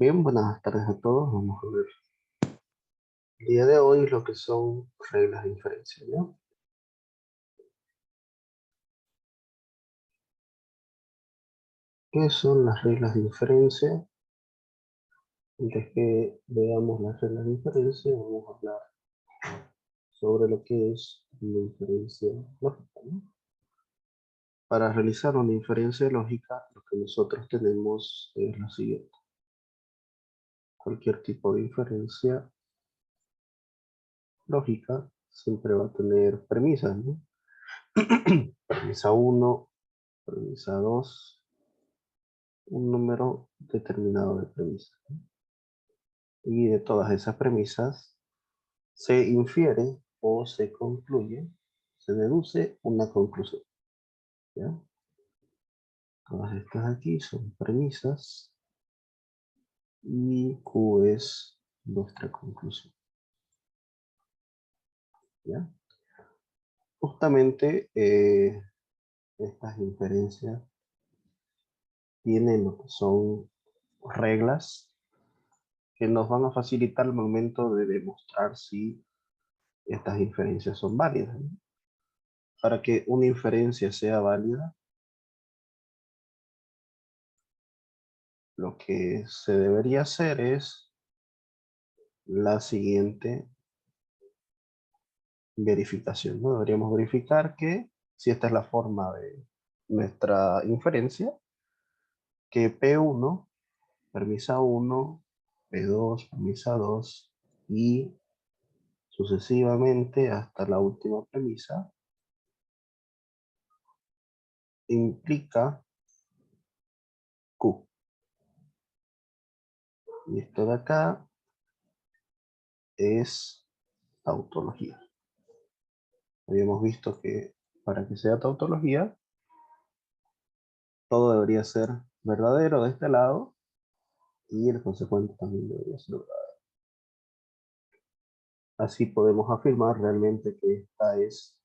Bien, buenas tardes a todos. Vamos a ver el día de hoy lo que son reglas de inferencia, ¿no? ¿Qué son las reglas de inferencia? Antes que veamos las reglas de inferencia, vamos a hablar sobre lo que es una inferencia lógica, ¿no? Para realizar una inferencia lógica, lo que nosotros tenemos es lo siguiente. Cualquier tipo de inferencia lógica siempre va a tener premisas, ¿no? Premisa 1, premisa 2, un número determinado de premisas, ¿no? Y de todas esas premisas se infiere o se concluye, se deduce una conclusión, ¿ya? Todas estas aquí son premisas y Q es nuestra conclusión, ¿ya? Justamente estas inferencias tienen lo que son reglas que nos van a facilitar el momento de demostrar si estas inferencias son válidas, ¿no? Para que una inferencia sea válida, lo que se debería hacer es la siguiente verificación, ¿no? Deberíamos verificar que si esta es la forma de nuestra inferencia, que P1, premisa 1, P2, premisa 2 y sucesivamente hasta la última premisa implica Q. Y esto de acá es tautología. Habíamos visto que para que sea tautología, todo debería ser verdadero de este lado y el consecuente también debería ser verdadero. Así podemos afirmar realmente que esta es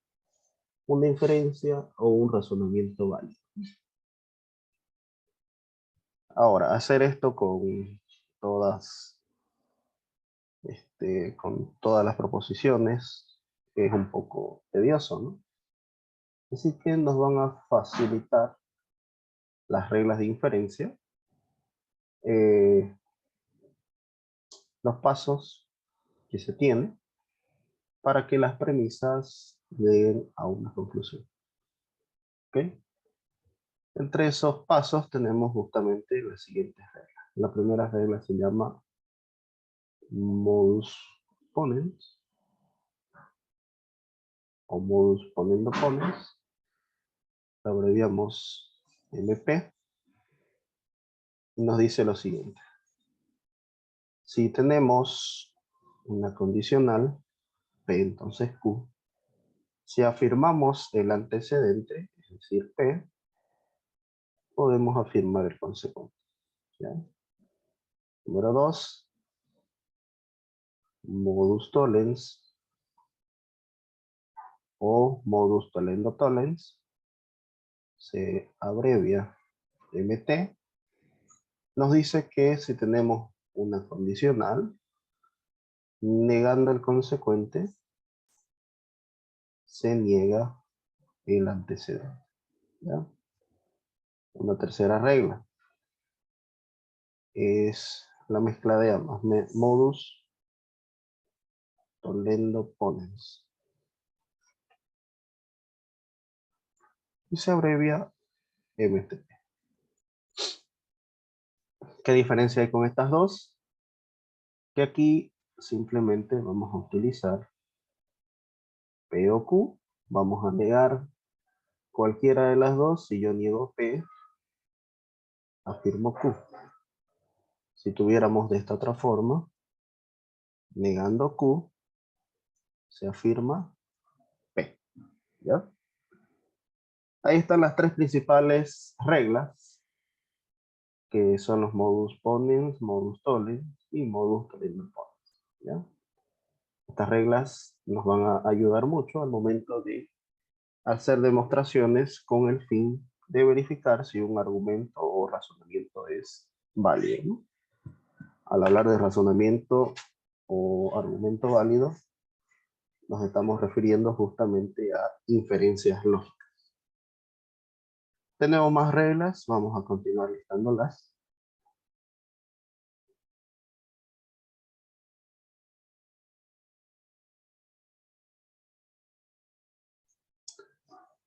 una inferencia o un razonamiento válido. Ahora, hacer esto todas, con todas las proposiciones es un poco tedioso, ¿no? Así que nos van a facilitar las reglas de inferencia, eh, los pasos que se tienen para que las premisas lleguen a una conclusión. ¿Ok? Entre esos pasos tenemos justamente las siguientes reglas. La primera regla se llama modus ponens o modus ponendo ponens. La abreviamos MP y nos dice lo siguiente. Si tenemos una condicional, P entonces Q, si afirmamos el antecedente, es decir, P, podemos afirmar el consecuente, ¿ya? Número 2, modus tollens o modus tollendo tollens, se abrevia MT, nos dice que si tenemos una condicional, negando el consecuente, se niega el antecedente, ¿ya? Una tercera regla es la mezcla de ambas, modus tollendo ponens. Y se abrevia MTP. ¿Qué diferencia hay con estas dos? Que aquí simplemente vamos a utilizar P o Q. Vamos a negar cualquiera de las dos. Si yo niego P, afirmo Q. Si tuviéramos de esta otra forma, negando Q, se afirma P, ¿ya? Ahí están las tres principales reglas, que son los modus ponens, modus tollens y modus tollendo ponens, ¿ya? Estas reglas nos van a ayudar mucho al momento de hacer demostraciones con el fin de verificar si un argumento o razonamiento es válido, ¿no? Al hablar de razonamiento o argumento válido, nos estamos refiriendo justamente a inferencias lógicas. Tenemos más reglas, vamos a continuar listándolas.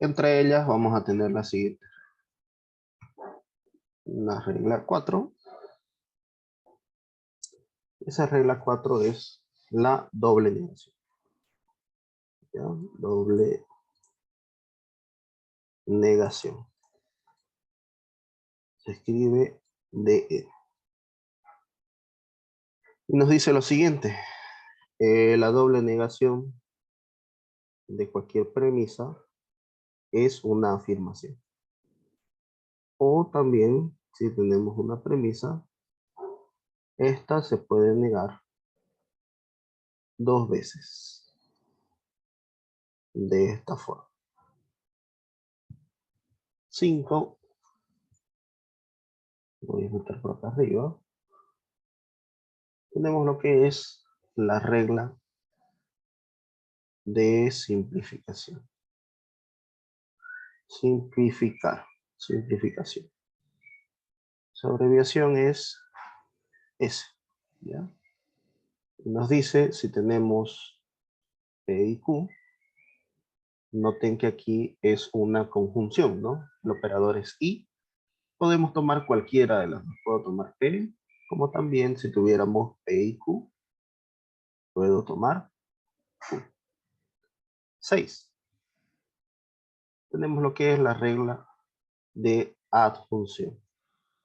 Entre ellas vamos a tener la siguiente. La regla 4. Esa regla 4 es la doble negación. ¿Ya? Doble negación. Se escribe DE. Y nos dice lo siguiente. La doble negación de cualquier premisa es una afirmación. O también, si tenemos una premisa, esta se puede negar dos veces. De esta forma. 5. Voy a meter por acá arriba. Tenemos lo que es la regla de simplificación. Simplificación. Su abreviación es S. ¿Ya? Nos dice si tenemos P y Q. Noten que aquí es una conjunción, ¿no? El operador es y. Podemos tomar cualquiera de las dos. Puedo tomar P, como también si tuviéramos P y Q, puedo tomar Q. 6. Tenemos lo que es la regla de adjunción.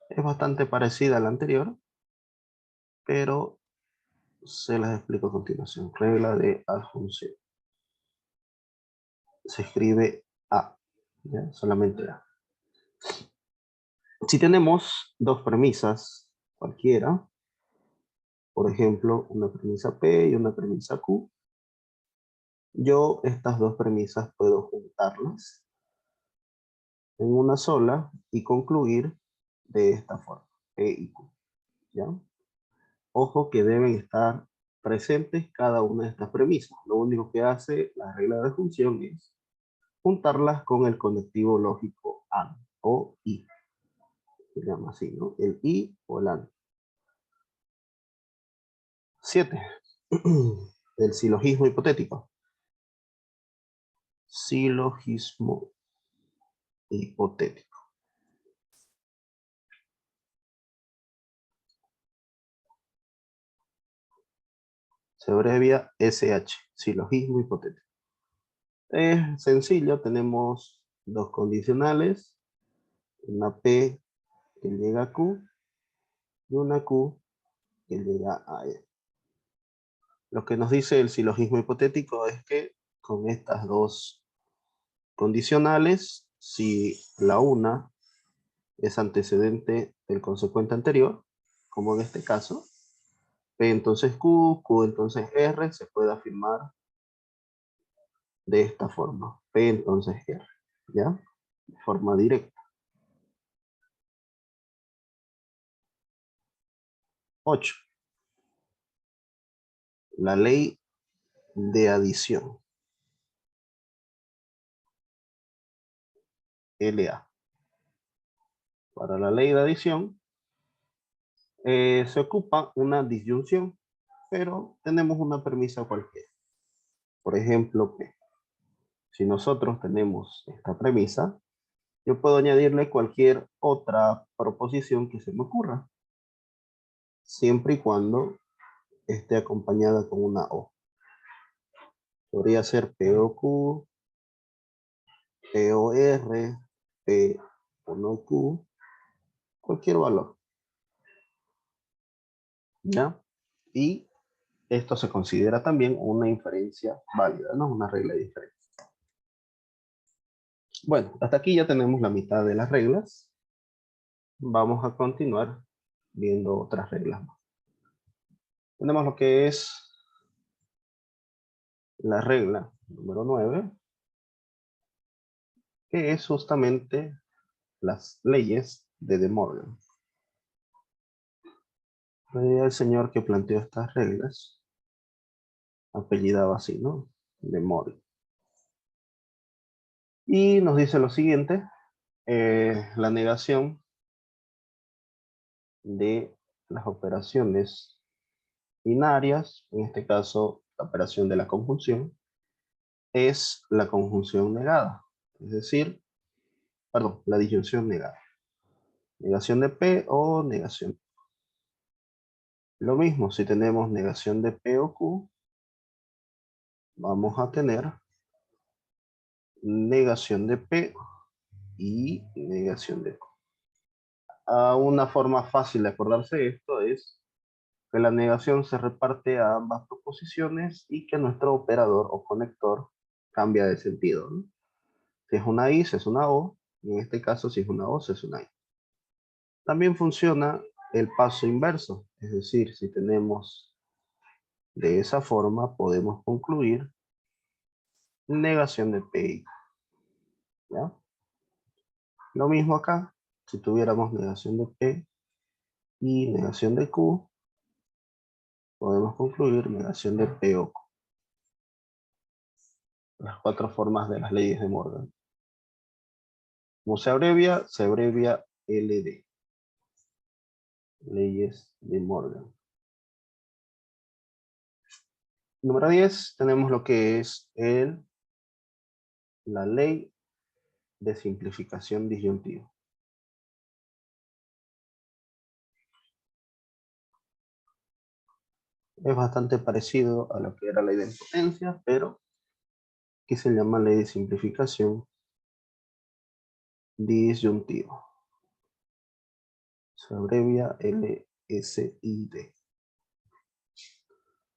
Es bastante parecida a la anterior, pero se las explico a continuación. Regla de adjunción. Se escribe A, ¿ya? Solamente A. Si tenemos dos premisas cualquiera, por ejemplo, una premisa P y una premisa Q, yo estas dos premisas puedo juntarlas en una sola y concluir de esta forma, P y Q, ¿ya? Ojo que deben estar presentes cada una de estas premisas. Lo único que hace la regla de función es juntarlas con el conectivo lógico AND o I. Se llama así, ¿no? El I o el AND. 7. El silogismo hipotético. Silogismo hipotético. Se abrevia SH, silogismo hipotético. Es sencillo, tenemos dos condicionales, una P que llega a Q y una Q que llega a E. Lo que nos dice el silogismo hipotético es que con estas dos condicionales, si la una es antecedente del consecuente anterior, como en este caso, P entonces Q, Q entonces R, se puede afirmar de esta forma, P entonces R, ¿ya? De forma directa. 8. La ley de adición. LA. Para la ley de adición se ocupa una disyunción, pero tenemos una premisa cualquiera. Por ejemplo, P. Si nosotros tenemos esta premisa, yo puedo añadirle cualquier otra proposición que se me ocurra, siempre y cuando esté acompañada con una O. Podría ser POQ, POR, P o no Q, cualquier valor. ¿Ya? Y esto se considera también una inferencia válida, no una regla de inferencia. Bueno, hasta aquí ya tenemos la mitad de las reglas. Vamos a continuar viendo otras reglas más. Tenemos lo que es la regla número 9, que es justamente las leyes de De Morgan. El señor que planteó estas reglas apellidaba así, ¿no? De Mori. Y nos dice lo siguiente, la negación de las operaciones binarias, en este caso la operación de la conjunción, es la conjunción negada, es decir, perdón, la disyunción negada. Negación de P o negación. Lo mismo, si tenemos negación de P o Q, vamos a tener negación de P y negación de Q. Una forma fácil de acordarse de esto es que la negación se reparte a ambas proposiciones y que nuestro operador o conector cambia de sentido, ¿no? Si es una I, se es una O, y en este caso si es una O, se es una I. También funciona el paso inverso, es decir, si tenemos de esa forma, podemos concluir negación de P y Q, ¿ya? Lo mismo acá, si tuviéramos negación de P y negación de Q, podemos concluir negación de P o Q. Las cuatro formas de las leyes de Morgan. Como se abrevia LD. Leyes de Morgan. Número 10, tenemos lo que es la ley de simplificación disyuntiva. Es bastante parecido a lo que era la idempotencia, pero aquí se llama ley de simplificación disyuntiva. Se abrevia LSID.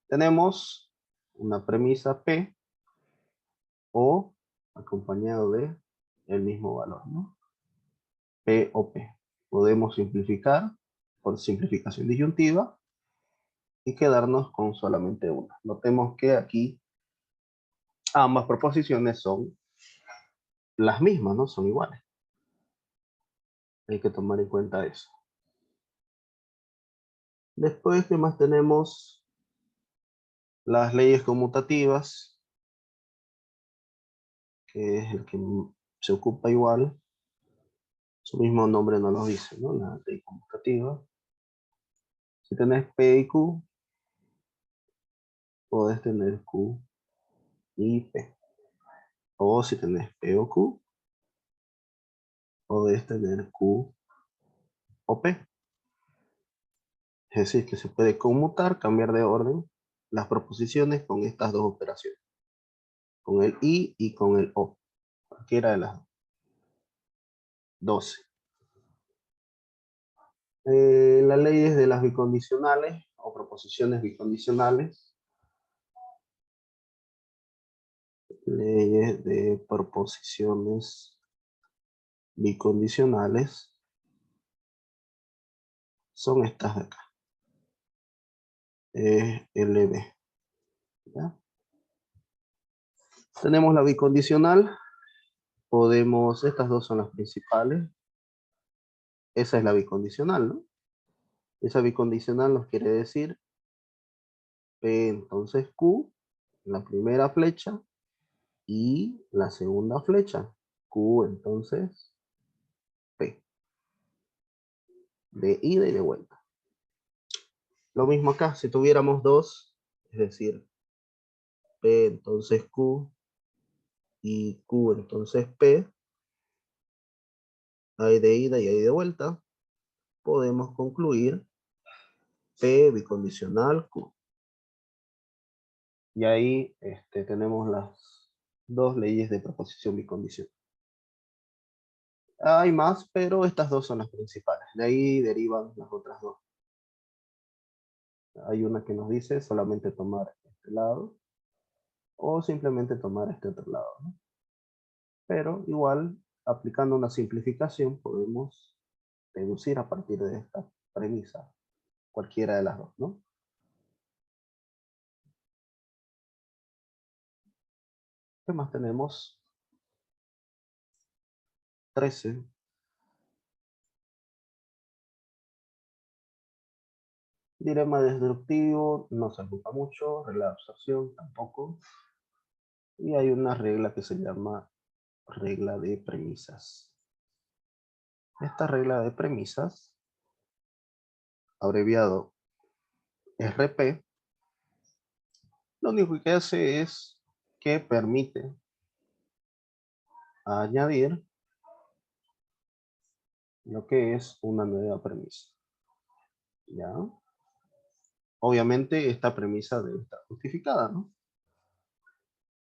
Tenemos una premisa P o acompañado de el mismo valor, ¿no? P o P. Podemos simplificar por simplificación disyuntiva y quedarnos con solamente una. Notemos que aquí ambas proposiciones son las mismas, ¿no? Son iguales. Hay que tomar en cuenta eso. Después, ¿qué más tenemos? Las leyes conmutativas, que es el que se ocupa igual. Su mismo nombre nos lo dice, ¿no? La ley conmutativa. Si tenés P y Q, podés tener Q y P. O si tenés P o Q, podés tener Q o P. Es decir, que se puede conmutar, cambiar de orden las proposiciones con estas dos operaciones. Con el y con el o. Cualquiera de las 12. Las leyes de las bicondicionales o proposiciones bicondicionales. Leyes de proposiciones bicondicionales son estas de acá. LB. ¿Ya? Tenemos la bicondicional. Estas dos son las principales. Esa es la bicondicional, ¿no? Esa bicondicional nos quiere decir P entonces Q, la primera flecha, y la segunda flecha, Q entonces P, de ida y de vuelta. Lo mismo acá, si tuviéramos dos, es decir, P entonces Q y Q entonces P, hay de ida y hay de vuelta, podemos concluir P bicondicional Q. Y ahí tenemos las dos leyes de proposición bicondicional. Hay más, pero estas dos son las principales. De ahí derivan las otras dos. Hay una que nos dice solamente tomar este lado o simplemente tomar este otro lado, ¿no? Pero igual, aplicando una simplificación, podemos deducir a partir de esta premisa cualquiera de las dos, ¿no? ¿Qué más tenemos? 13. Dilema destructivo no se ocupa mucho, regla de absorción tampoco. Y hay una regla que se llama regla de premisas. Esta regla de premisas, abreviado RP, lo único que hace es que permite añadir lo que es una nueva premisa. ¿Ya? Obviamente esta premisa debe estar justificada, ¿no?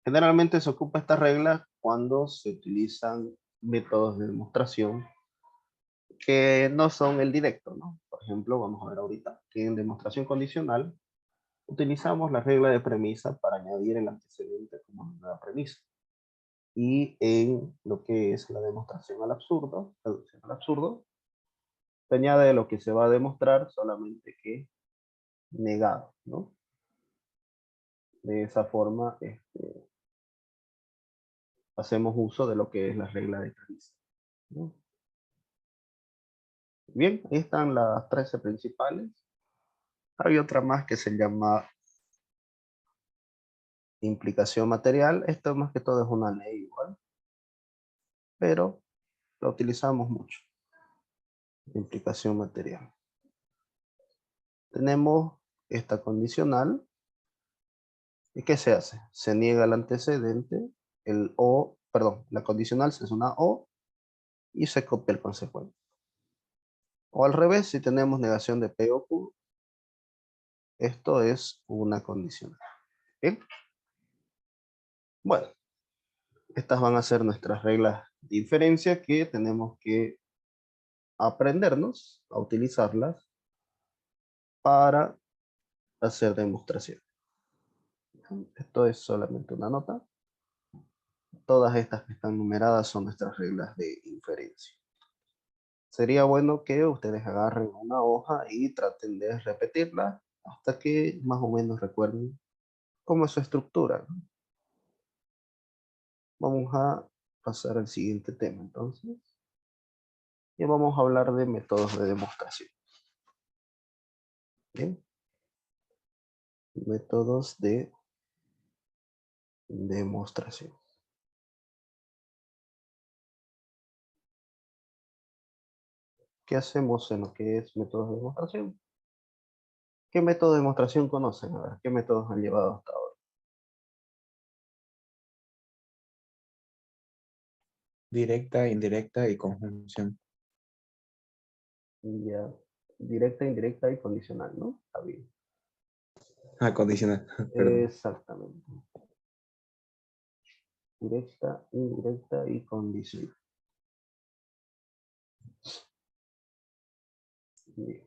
Generalmente se ocupa esta regla cuando se utilizan métodos de demostración que no son el directo, ¿no? Por ejemplo, vamos a ver ahorita que en demostración condicional utilizamos la regla de premisa para añadir el antecedente como una nueva premisa. Y en lo que es la demostración al absurdo, reducción al absurdo, se añade lo que se va a demostrar solamente que negado, ¿no? De esa forma hacemos uso de lo que es la regla de premisa, ¿no? Bien, ahí están las 13 principales. Hay otra más que se llama implicación material. Esto más que todo es una ley igual, pero lo utilizamos mucho. Implicación material. Tenemos esta condicional. ¿Y qué se hace? Se niega el antecedente, el O, perdón, la condicional se hace una O y se copia el consecuente. O al revés, si tenemos negación de P o Q, esto es una condicional. ¿Bien? Bueno, estas van a ser nuestras reglas de inferencia que tenemos que aprendernos a utilizarlas para hacer demostración. Esto es solamente una nota. Todas estas que están numeradas son nuestras reglas de inferencia. Sería bueno que ustedes agarren una hoja y traten de repetirla hasta que más o menos recuerden cómo es su estructura, ¿no? Vamos a pasar al siguiente tema entonces. Y vamos a hablar de métodos de demostración. Bien. Métodos de demostración. ¿Qué hacemos en lo que es métodos de demostración? ¿Qué método de demostración conocen? A ver, ¿qué métodos han llevado hasta ahora? Directa, indirecta y conjunción. Ya, directa, indirecta y condicional, ¿no? Está bien. Ah, condicional, perdón. Exactamente. Directa, indirecta y condicional. Bien.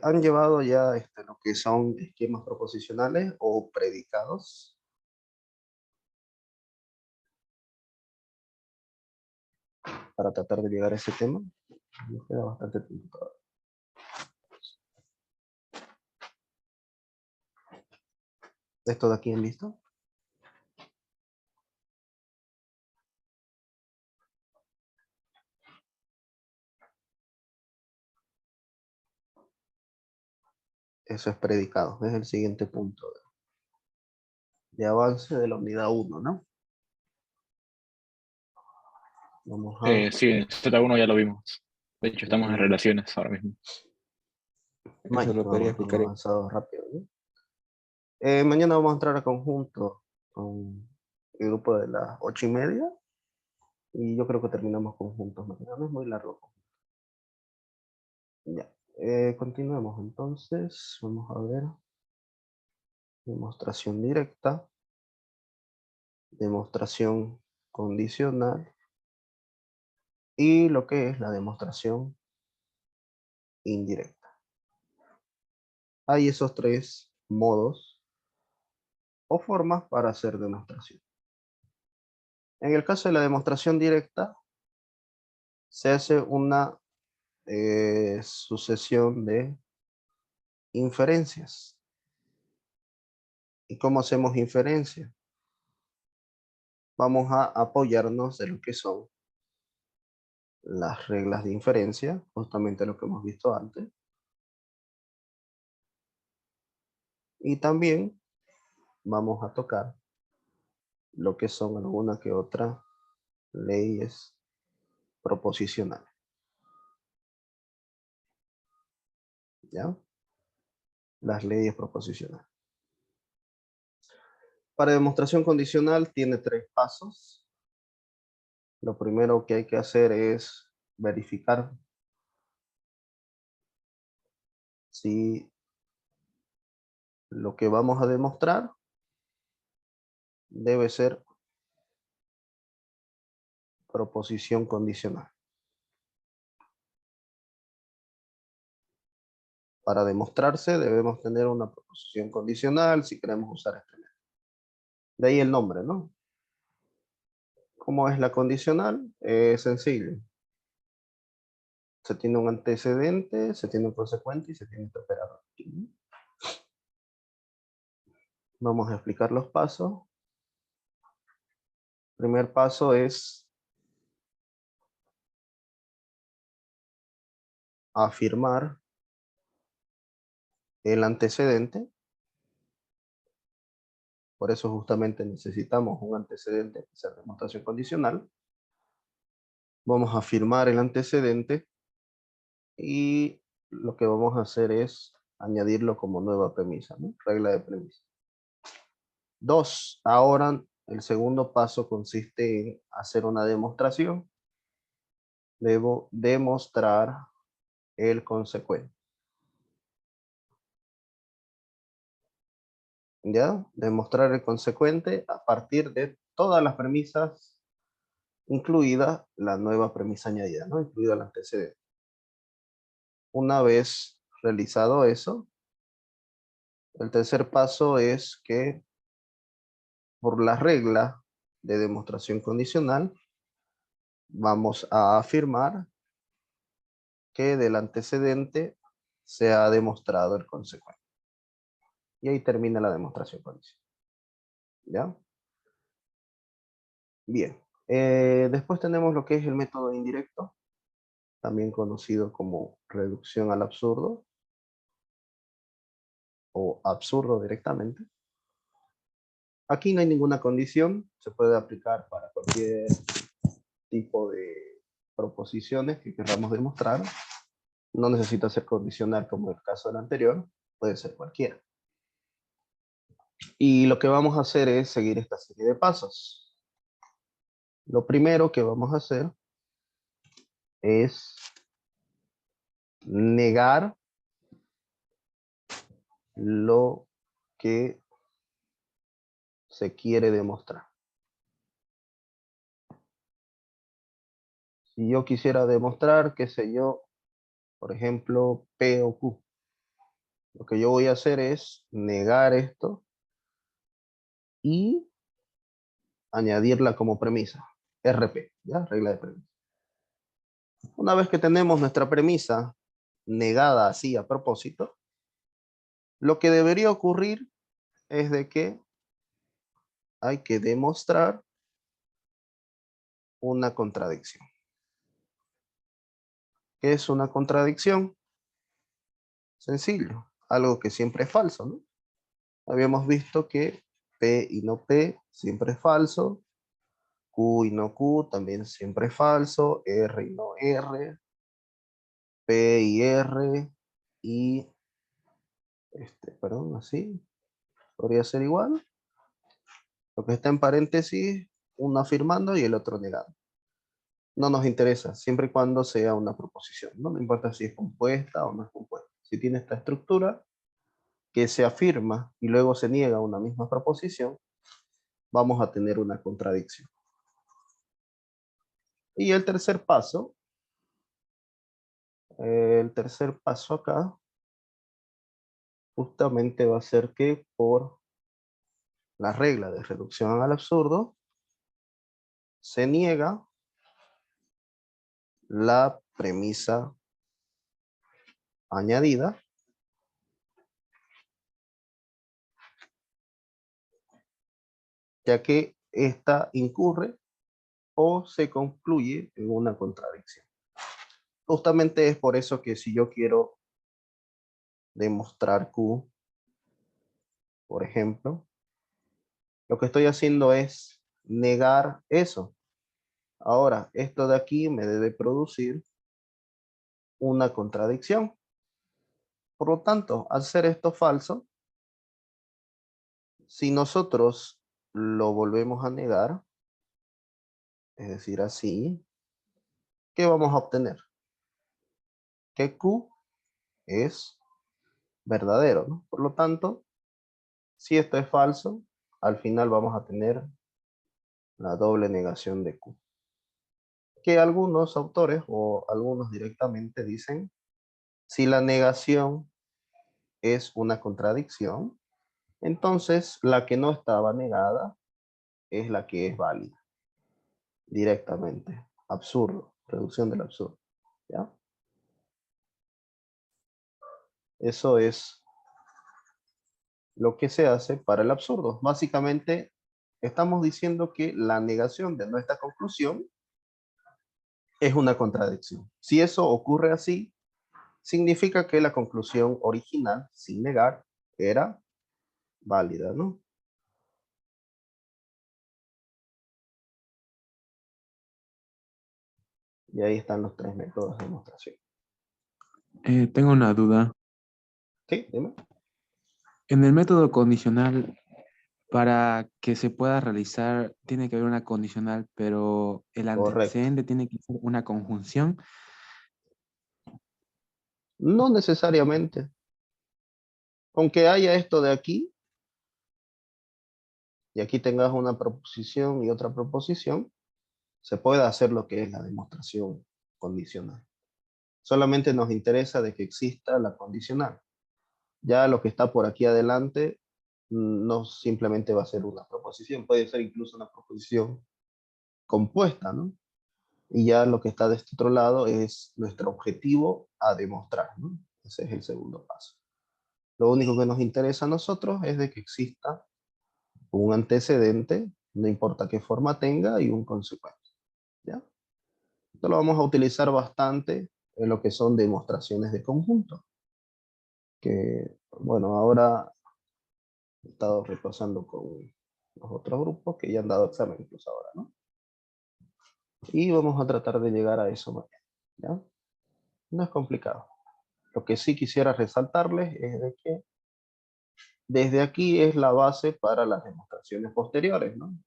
¿Han llevado ya lo que son esquemas proposicionales o predicados? Para tratar de llegar a ese tema. Nos queda bastante tiempo todavía. ¿Esto de aquí en listo? Eso es predicado. Es el siguiente punto de avance de la unidad 1, ¿no? Vamos a... Sí, Z1 ya lo vimos. De hecho, estamos en Bien. relaciones ahora mismo. Eso lo podría Vamos bien explicar. avanzado rápido, ¿no? Mañana vamos a entrar a conjunto con el grupo de las 8:30 y yo creo que terminamos conjuntos mañana. No es muy largo. Ya. Continuemos entonces. Vamos a ver. Demostración directa. Demostración condicional. Y lo que es la demostración indirecta. Hay esos tres modos o formas para hacer demostración. En el caso de la demostración directa, se hace una sucesión de inferencias. ¿Y cómo hacemos inferencia? Vamos a apoyarnos de lo que son las reglas de inferencia, justamente lo que hemos visto antes, Y también vamos a tocar lo que son alguna que otra leyes proposicionales. ¿Ya? Las leyes proposicionales. Para demostración condicional tiene 3 pasos. Lo primero que hay que hacer es verificar si lo que vamos a demostrar debe ser proposición condicional. Para demostrarse debemos tener una proposición condicional si queremos usar este método. De ahí el nombre, ¿no? ¿Cómo es la condicional? Es sencillo. Se tiene un antecedente, se tiene un consecuente y se tiene este operador. Vamos a explicar los pasos. Primer paso es afirmar el antecedente. Por eso justamente necesitamos un antecedente que sea demostración condicional. Vamos a afirmar el antecedente y lo que vamos a hacer es añadirlo como nueva premisa, ¿no? Regla de premisa. 2. Ahora el segundo paso consiste en hacer una demostración. Debo demostrar el consecuente. ¿Ya? Demostrar el consecuente a partir de todas las premisas, incluida la nueva premisa añadida, ¿no? Incluida el antecedente. Una vez realizado eso, el tercer paso es que por la regla de demostración condicional, vamos a afirmar que del antecedente se ha demostrado el consecuente. Y ahí termina la demostración condicional. ¿Ya? Bien. Después tenemos lo que es el método indirecto, también conocido como reducción al absurdo o absurdo directamente. Aquí no hay ninguna condición, se puede aplicar para cualquier tipo de proposiciones que queramos demostrar. No necesita ser condicional como el caso del anterior, puede ser cualquiera. Y lo que vamos a hacer es seguir esta serie de pasos. Lo primero que vamos a hacer es negar lo que se quiere demostrar. Si yo quisiera demostrar, qué sé yo, por ejemplo, P o Q, lo que yo voy a hacer es negar esto y añadirla como premisa. RP, ¿ya? Regla de premisa. Una vez que tenemos nuestra premisa negada así a propósito, lo que debería ocurrir es de que hay que demostrar una contradicción. ¿Qué es una contradicción? Sencillo, algo que siempre es falso, ¿no? Habíamos visto que P y no P siempre es falso, Q y no Q también siempre es falso, R y no R, P y R y, perdón, así, podría ser igual. Lo que está en paréntesis, uno afirmando y el otro negando. No nos interesa, siempre y cuando sea una proposición, ¿no? No importa si es compuesta o no es compuesta. Si tiene esta estructura que se afirma y luego se niega una misma proposición, vamos a tener una contradicción. Y el tercer paso acá, justamente va a ser que por la regla de reducción al absurdo, se niega la premisa añadida ya que esta incurre o se concluye en una contradicción. Justamente es por eso que si yo quiero demostrar Q, por ejemplo, lo que estoy haciendo es negar eso. Ahora, esto de aquí me debe producir una contradicción. Por lo tanto, al ser esto falso, si nosotros lo volvemos a negar, es decir, así, ¿qué vamos a obtener? Que Q es verdadero, ¿no? Por lo tanto, si esto es falso, al final vamos a tener la doble negación de Q. Que algunos autores o algunos directamente dicen, si la negación es una contradicción, entonces la que no estaba negada es la que es válida. Directamente. Absurdo. Reducción del absurdo. ¿Ya? Eso es lo que se hace para el absurdo. Básicamente, estamos diciendo que la negación de nuestra conclusión es una contradicción. Si eso ocurre así, significa que la conclusión original, sin negar, era válida, ¿no? Y ahí están los tres métodos de demostración. Tengo una duda. Sí, dime. En el método condicional, para que se pueda realizar, tiene que haber una condicional, pero el Correcto. antecedente tiene que ser una conjunción. No necesariamente. Aunque haya esto de aquí, y aquí tengas una proposición y otra proposición, se puede hacer lo que es la demostración condicional. Solamente nos interesa de que exista la condicional. Ya lo que está por aquí adelante no simplemente va a ser una proposición, puede ser incluso una proposición compuesta, ¿no? Y ya lo que está de este otro lado es nuestro objetivo a demostrar, ¿no? Ese es el segundo paso. Lo único que nos interesa a nosotros es de que exista un antecedente, no importa qué forma tenga, y un consecuente, ¿ya? Esto lo vamos a utilizar bastante en lo que son demostraciones de conjunto, que, bueno, ahora he estado repasando con los otros grupos que ya han dado examen incluso ahora, ¿no? Y vamos a tratar de llegar a eso mañana, ¿ya? No es complicado. Lo que sí quisiera resaltarles es de que desde aquí es la base para las demostraciones posteriores, ¿no?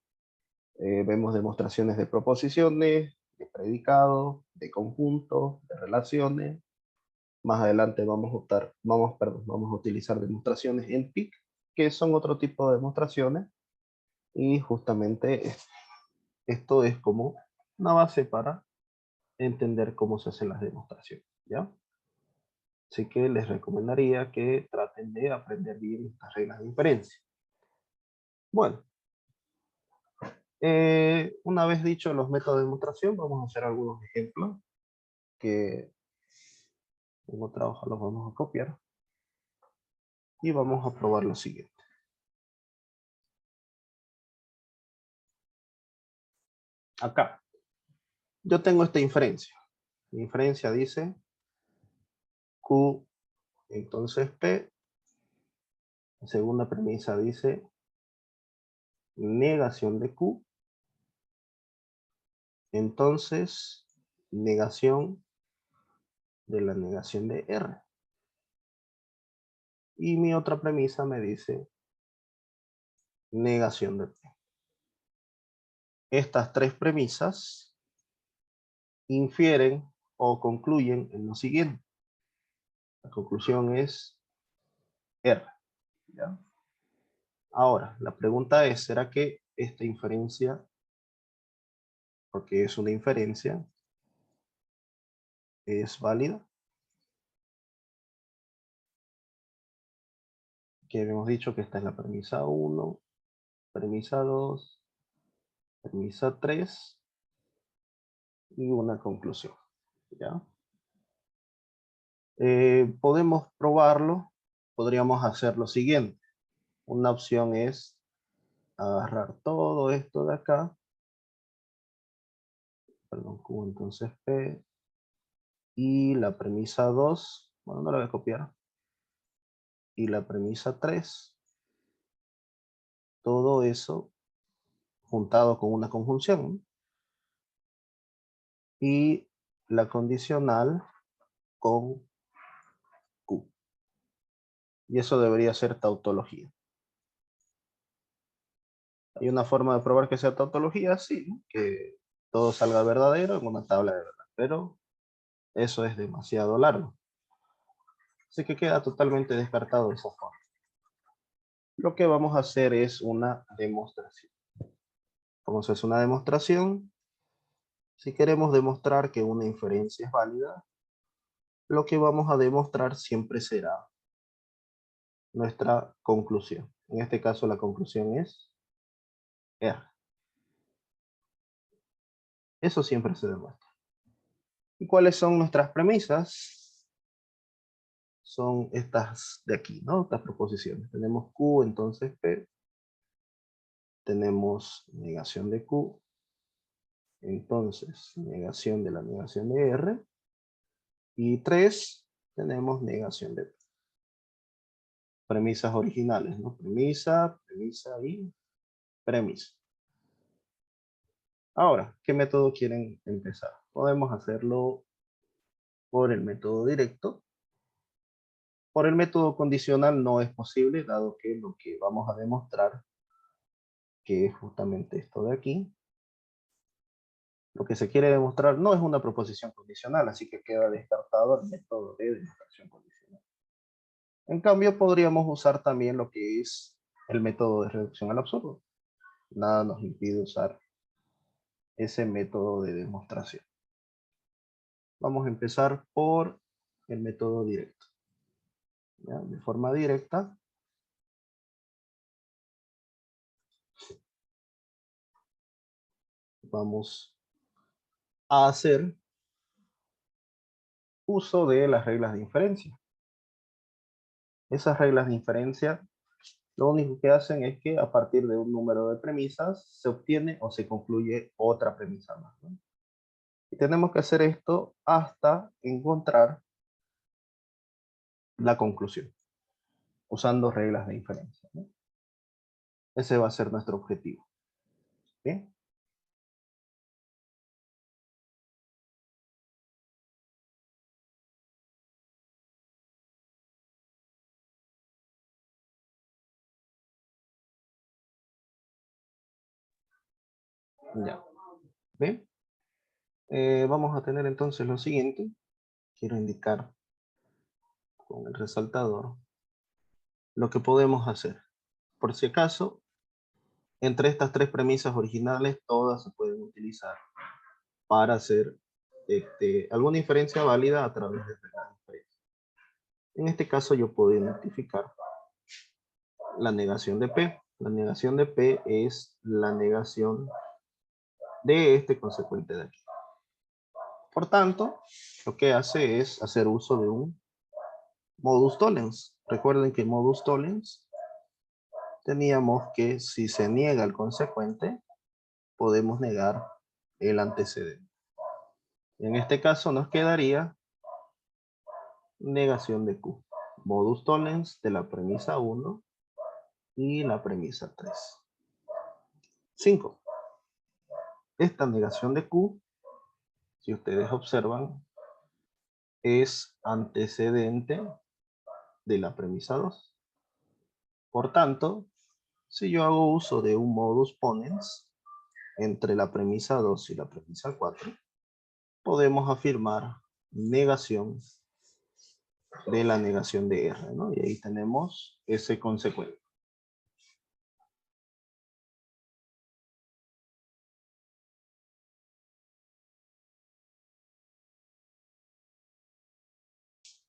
Vemos demostraciones de proposiciones, de predicados, de conjuntos, de relaciones. Más adelante vamos a utilizar demostraciones en PIC, que son otro tipo de demostraciones, y justamente esto es como una base para entender cómo se hacen las demostraciones, ¿ya? Así que les recomendaría que traten de aprender bien estas reglas de inferencia. Bueno, una vez dicho los métodos de demostración, vamos a hacer algunos ejemplos que en otra hoja los vamos a copiar y vamos a probar lo siguiente. Acá, yo tengo esta inferencia. Mi inferencia dice Q, entonces P. La segunda premisa dice negación de Q. Entonces, negación de la negación de R. Y mi otra premisa me dice negación de P. Estas tres premisas infieren o concluyen en lo siguiente. La conclusión es R, ¿ya? Ahora, la pregunta es, ¿será que esta inferencia, porque es una inferencia, es válida? Que hemos dicho que esta es la premisa 1, premisa 2, premisa 3 y una conclusión, ¿ya? Podemos probarlo, podríamos hacer lo siguiente. Una opción es agarrar todo esto de acá, perdón, Q entonces P, y la premisa 2, bueno, no la voy a copiar, y la premisa 3, todo eso juntado con una conjunción, ¿no? Y la condicional con Q. Y eso debería ser tautología. ¿Hay una forma de probar que sea tautología? Sí, ¿no? Que todo salga verdadero en una tabla de verdad, pero eso es demasiado largo. Así que queda totalmente descartado esa forma. Lo que vamos a hacer es una demostración. Como se hace una demostración, si queremos demostrar que una inferencia es válida, lo que vamos a demostrar siempre será nuestra conclusión. En este caso la conclusión es R. Eso siempre se demuestra. ¿Y cuáles son nuestras premisas? Son estas de aquí, ¿no? Estas proposiciones. Tenemos Q, entonces P. Tenemos negación de Q. Entonces, negación de la negación de R. Y 3, tenemos negación de P. Premisas originales, ¿no? Premisa, premisa y premisa. Ahora, ¿qué método quieren empezar? Podemos hacerlo por el método directo. Por el método condicional no es posible, dado que lo que vamos a demostrar, que es justamente esto de aquí, lo que se quiere demostrar no es una proposición condicional, así que queda descartado el método de demostración condicional. En cambio, podríamos usar también lo que es el método de reducción al absurdo. Nada nos impide usar ese método de demostración. Vamos a empezar por el método directo. ¿Ya? De forma directa, vamos a hacer uso de las reglas de inferencia. Esas reglas de inferencia lo único que hacen es que a partir de un número de premisas se obtiene o se concluye otra premisa más, ¿no? Y tenemos que hacer esto hasta encontrar la conclusión, usando reglas de inferencia, ¿no? Ese va a ser nuestro objetivo. ¿Bien? Ya. ¿Bien? Vamos a tener entonces lo siguiente. Quiero indicar con el resaltador lo que podemos hacer. Por si acaso, entre estas tres premisas originales, todas se pueden utilizar para hacer alguna inferencia válida a través de reglas de inferencia. En este caso yo puedo identificar la negación de P. La negación de P es la negación de este consecuente de aquí. Por tanto, lo que hace es hacer uso de un modus tollens. Recuerden que modus tollens teníamos que si se niega el consecuente, podemos negar el antecedente. En este caso nos quedaría negación de Q. Modus tollens de la premisa 1 y la premisa 3. 5. Esta negación de Q, si ustedes observan, es antecedente de la premisa 2. Por tanto, si yo hago uso de un modus ponens entre la premisa 2 y la premisa 4, podemos afirmar negación de la negación de R, ¿no? Y ahí tenemos ese consecuente.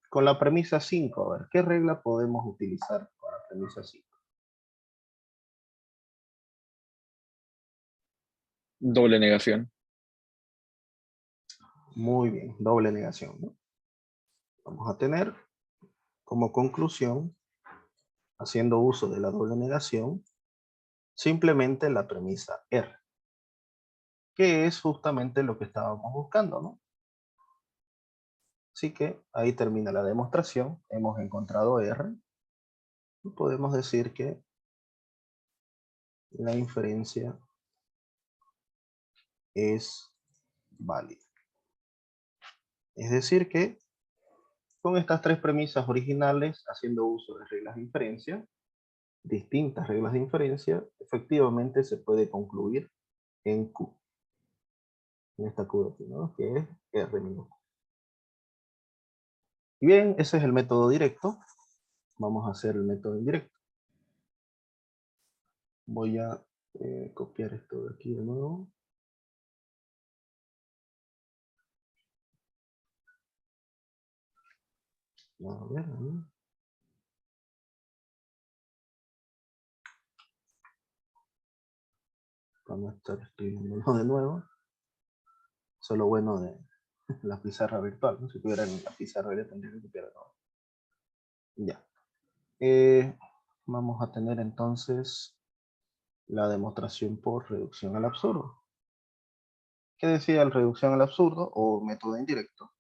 Con la premisa 5, a ver, ¿qué regla podemos utilizar con la premisa 5? Doble negación. Muy bien, doble negación, ¿no? Vamos a tener como conclusión, haciendo uso de la doble negación, simplemente la premisa R, que es justamente lo que estábamos buscando, ¿no? Así que ahí termina la demostración, hemos encontrado R, y podemos decir que la inferencia es válida. Es decir que con estas tres premisas originales, haciendo uso de reglas de inferencia, distintas reglas de inferencia, efectivamente se puede concluir en Q. En esta Q de aquí, ¿no? Que es R menos Q. Y bien, ese es el método directo. Vamos a hacer el método indirecto. Voy a copiar esto de aquí de nuevo. A ver, ahí. Vamos a estar escribiéndolo de nuevo. Eso es lo bueno de la pizarra virtual, ¿no? Si tuviera la pizarra real tendría que copiar de nuevo. Ya. Vamos a tener entonces la demostración por reducción al absurdo. ¿Qué decía el reducción al absurdo o método indirecto?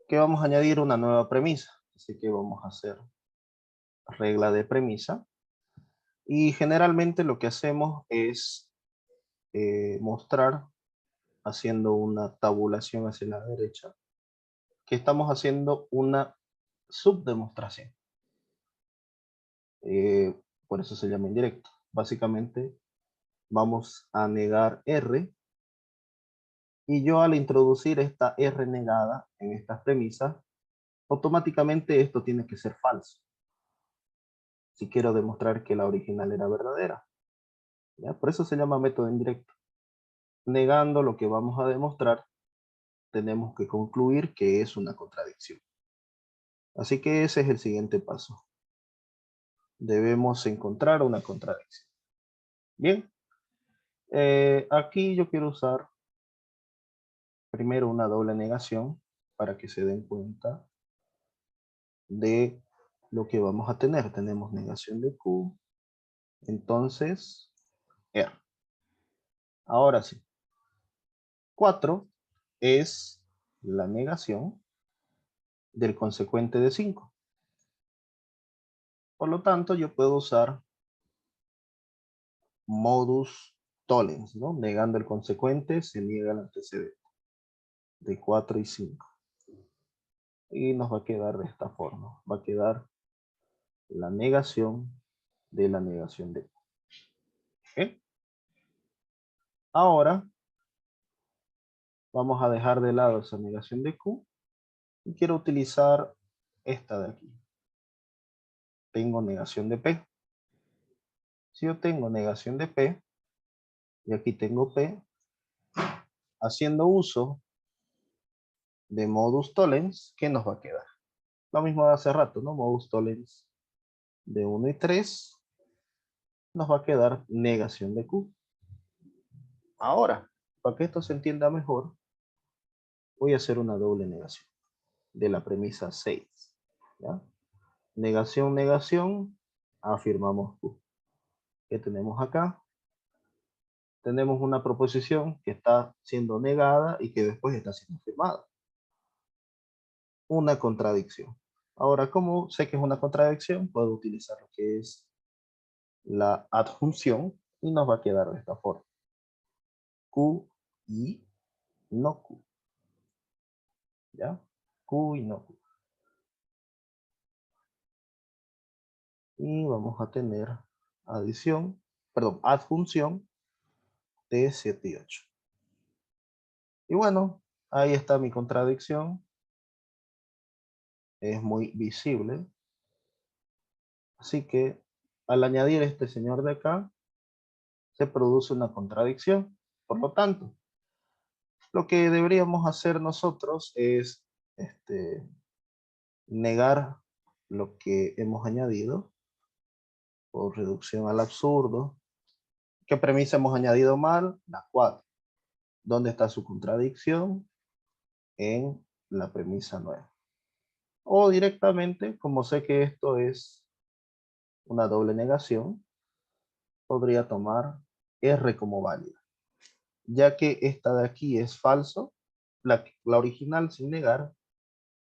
Que vamos a añadir una nueva premisa. Así que vamos a hacer regla de premisa. Y generalmente lo que hacemos es mostrar, haciendo una tabulación hacia la derecha, que estamos haciendo una subdemostración. Por eso se llama indirecto. Básicamente vamos a negar R, y yo al introducir esta R negada en estas premisas, automáticamente esto tiene que ser falso. Si quiero demostrar que la original era verdadera. ¿Ya? Por eso se llama método indirecto. Negando lo que vamos a demostrar, tenemos que concluir que es una contradicción. Así que ese es el siguiente paso. Debemos encontrar una contradicción. Bien. Aquí yo quiero usar primero una doble negación para que se den cuenta de lo que vamos a tener. Tenemos negación de Q, entonces R. Ahora sí. 4 es la negación del consecuente de 5. Por lo tanto, yo puedo usar modus tollens, ¿no? Negando el consecuente, se niega el antecedente de 4 y 5. Y nos va a quedar de esta forma. Va a quedar la negación de la negación de Q. ¿Okay? Ahora, vamos a dejar de lado esa negación de Q y quiero utilizar esta de aquí. Tengo negación de P. Si yo tengo negación de P, y aquí tengo P, haciendo uso de modus tollens, ¿qué nos va a quedar? Lo mismo de hace rato, ¿no? Modus tollens de 1 y 3, nos va a quedar negación de Q. Ahora, para que esto se entienda mejor, voy a hacer una doble negación de la premisa 6. ¿Ya? Negación, negación, afirmamos Q. ¿Qué tenemos acá? Tenemos una proposición que está siendo negada y que después está siendo afirmada. Una contradicción. Ahora, ¿cómo sé que es una contradicción? Puedo utilizar lo que es la adjunción y nos va a quedar de esta forma. Q y no Q. ¿Ya? Q y no Q. Y vamos a tener adjunción de 7 y 8. Y bueno, ahí está mi contradicción. Es muy visible. Así que al añadir este señor de acá, se produce una contradicción. Por lo tanto, lo que deberíamos hacer nosotros es negar lo que hemos añadido por reducción al absurdo. ¿Qué premisa hemos añadido mal? La 4. ¿Dónde está su contradicción? En la premisa 9. O directamente, como sé que esto es una doble negación, podría tomar R como válida. Ya que esta de aquí es falso, la original sin negar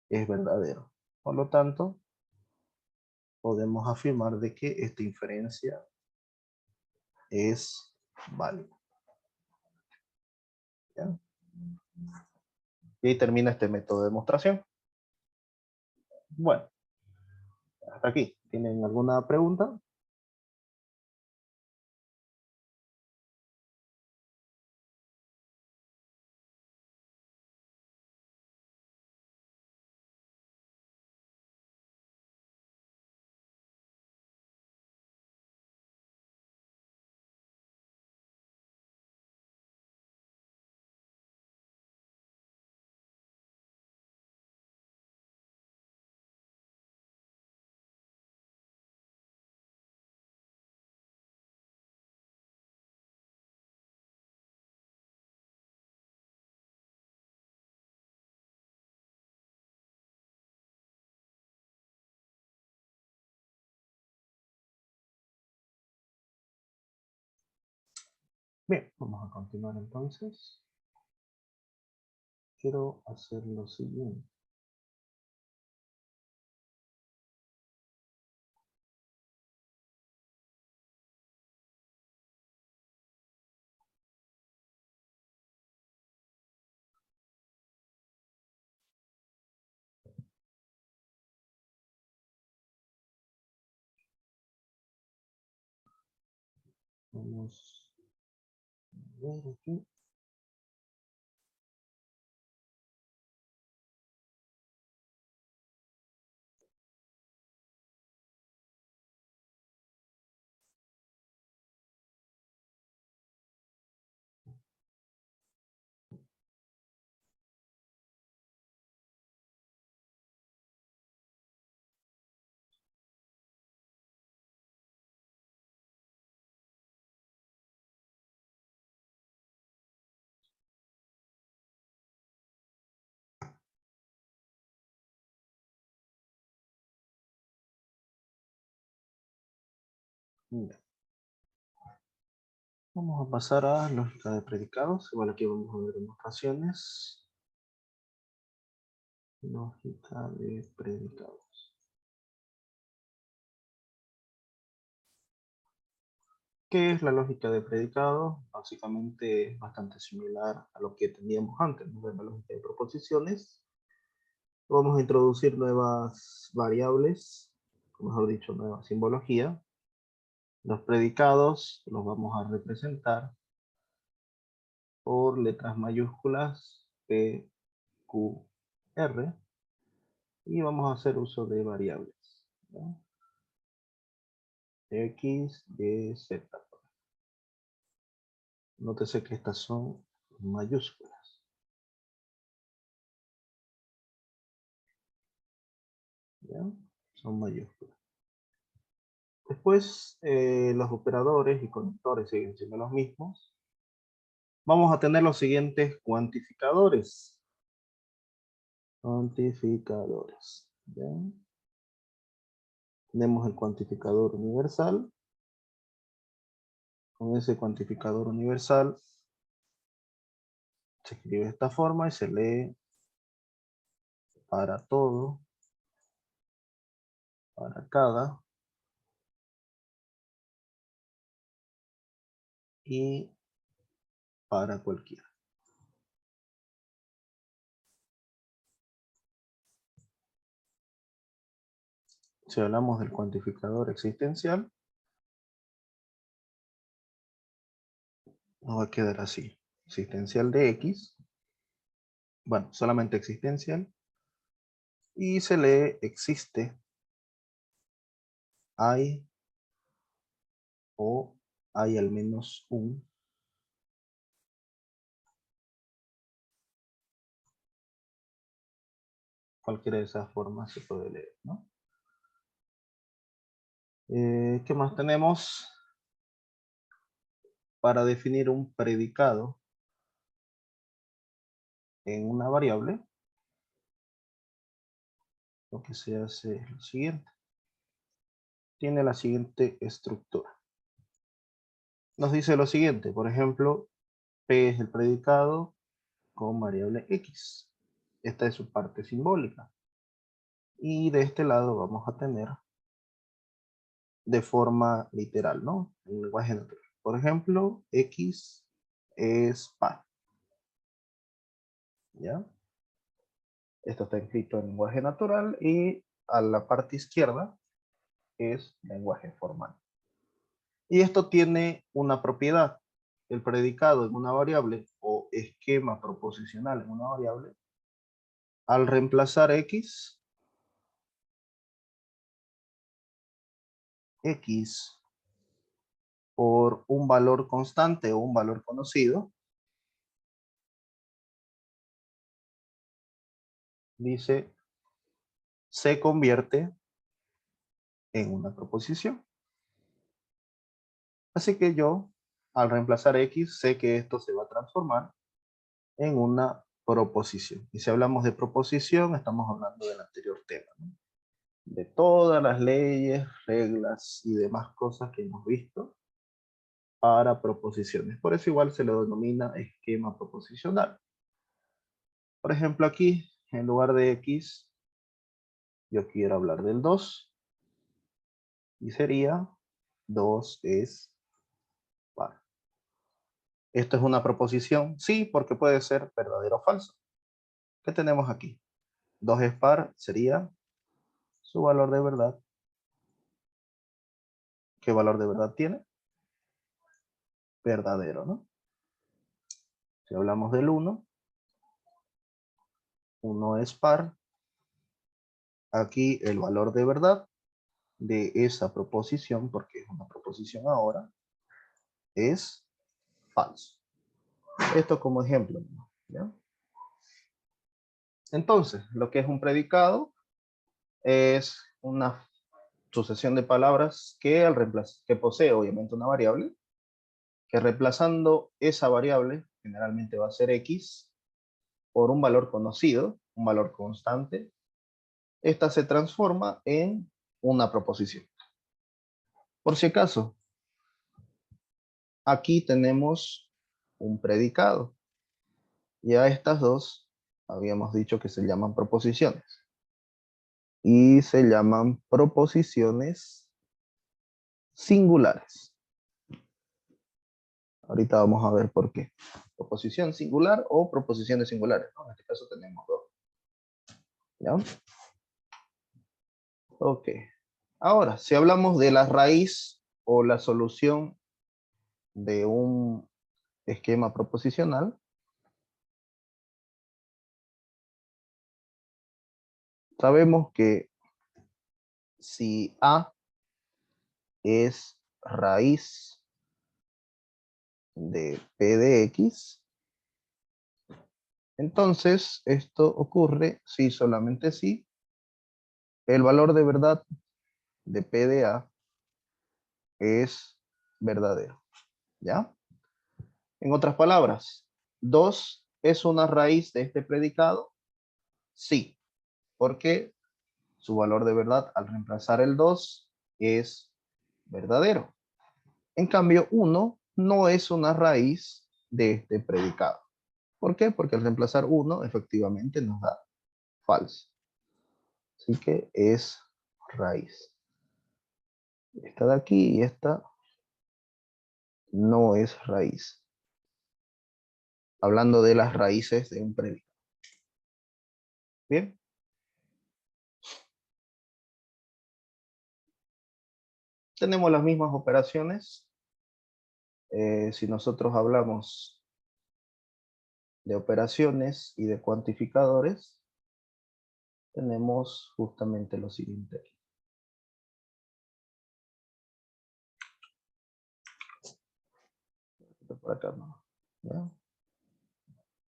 es verdadero. Por lo tanto, podemos afirmar de que esta inferencia es válido. ¿Ya? Y ahí termina este método de demostración. Bueno, hasta aquí. ¿Tienen alguna pregunta? Bien, vamos a continuar entonces. Quiero hacer lo siguiente. Vamos a ver aquí. Bien. Vamos a pasar a lógica de predicados. Igual aquí vamos a ver demostraciones. Lógica de predicados. ¿Qué es la lógica de predicados? Básicamente es bastante similar a lo que teníamos antes, ¿no? De la lógica de proposiciones. Vamos a introducir nuevas variables, o mejor dicho, nueva simbología. Los predicados los vamos a representar por letras mayúsculas P, Q, R. Y vamos a hacer uso de variables, ¿no? X, Y, Z. Nótese que estas son mayúsculas. ¿Ya? Son mayúsculas. Después, los operadores y conectores siguen siendo los mismos. Vamos a tener los siguientes cuantificadores. Cuantificadores. ¿Ya? Tenemos el cuantificador universal. Con ese cuantificador universal se escribe de esta forma y se lee para todo, para cada y para cualquiera. Si hablamos del cuantificador existencial, nos va a quedar así. Existencial de X, bueno, solamente existencial, y se lee existe, hay o hay al menos un. Cualquiera de esas formas se puede leer, ¿no? ¿Qué más tenemos? Para definir un predicado en una variable, lo que se hace es lo siguiente. Tiene la siguiente estructura. Nos dice lo siguiente, por ejemplo, P es el predicado con variable X. Esta es su parte simbólica. Y de este lado vamos a tener de forma literal, ¿no? En lenguaje natural. Por ejemplo, X es par. ¿Ya? Esto está escrito en lenguaje natural y a la parte izquierda es lenguaje formal. Y esto tiene una propiedad. El predicado en una variable o esquema proposicional en una variable, al reemplazar X por un valor constante o un valor conocido, dice, se convierte en una proposición. Así que yo, al reemplazar X, sé que esto se va a transformar en una proposición. Y si hablamos de proposición, estamos hablando del anterior tema, ¿no? De todas las leyes, reglas y demás cosas que hemos visto para proposiciones. Por eso igual se le denomina esquema proposicional. Por ejemplo, aquí, en lugar de X, yo quiero hablar del 2. Y sería 2 es par. ¿Esto es una proposición? Sí, porque puede ser verdadero o falso. ¿Qué tenemos aquí? 2 es par, sería su valor de verdad. ¿Qué valor de verdad tiene? Verdadero, ¿no? Si hablamos del 1, 1 es par. Aquí el valor de verdad de esa proposición, porque es una proposición ahora, es falso. Esto como ejemplo, ¿ya? Entonces, lo que es un predicado es una sucesión de palabras que que posee obviamente una variable, que reemplazando esa variable, generalmente va a ser X, por un valor conocido, un valor constante, esta se transforma en una proposición. Por si acaso, aquí tenemos un predicado. Y a estas dos habíamos dicho que se llaman proposiciones. Y se llaman proposiciones singulares. Ahorita vamos a ver por qué. Proposición singular o proposiciones singulares, ¿no? En este caso tenemos dos. ¿Ya? Ok. Ahora, si hablamos de la raíz o la solución de un esquema proposicional, sabemos que si A es raíz de P de X, entonces esto ocurre si solamente si el valor de verdad de P de A es verdadero. ¿Ya? En otras palabras, 2 es una raíz de este predicado. Sí, porque su valor de verdad al reemplazar el 2 es verdadero. En cambio, 1 no es una raíz de este predicado. ¿Por qué? Porque al reemplazar 1 efectivamente nos da falso. Así que es raíz. Esta de aquí y esta no es raíz. Hablando de las raíces de un predicado. Bien. Tenemos las mismas operaciones. Si nosotros hablamos de operaciones y de cuantificadores, tenemos justamente lo siguiente aquí. Por acá, ¿no? ¿Ya?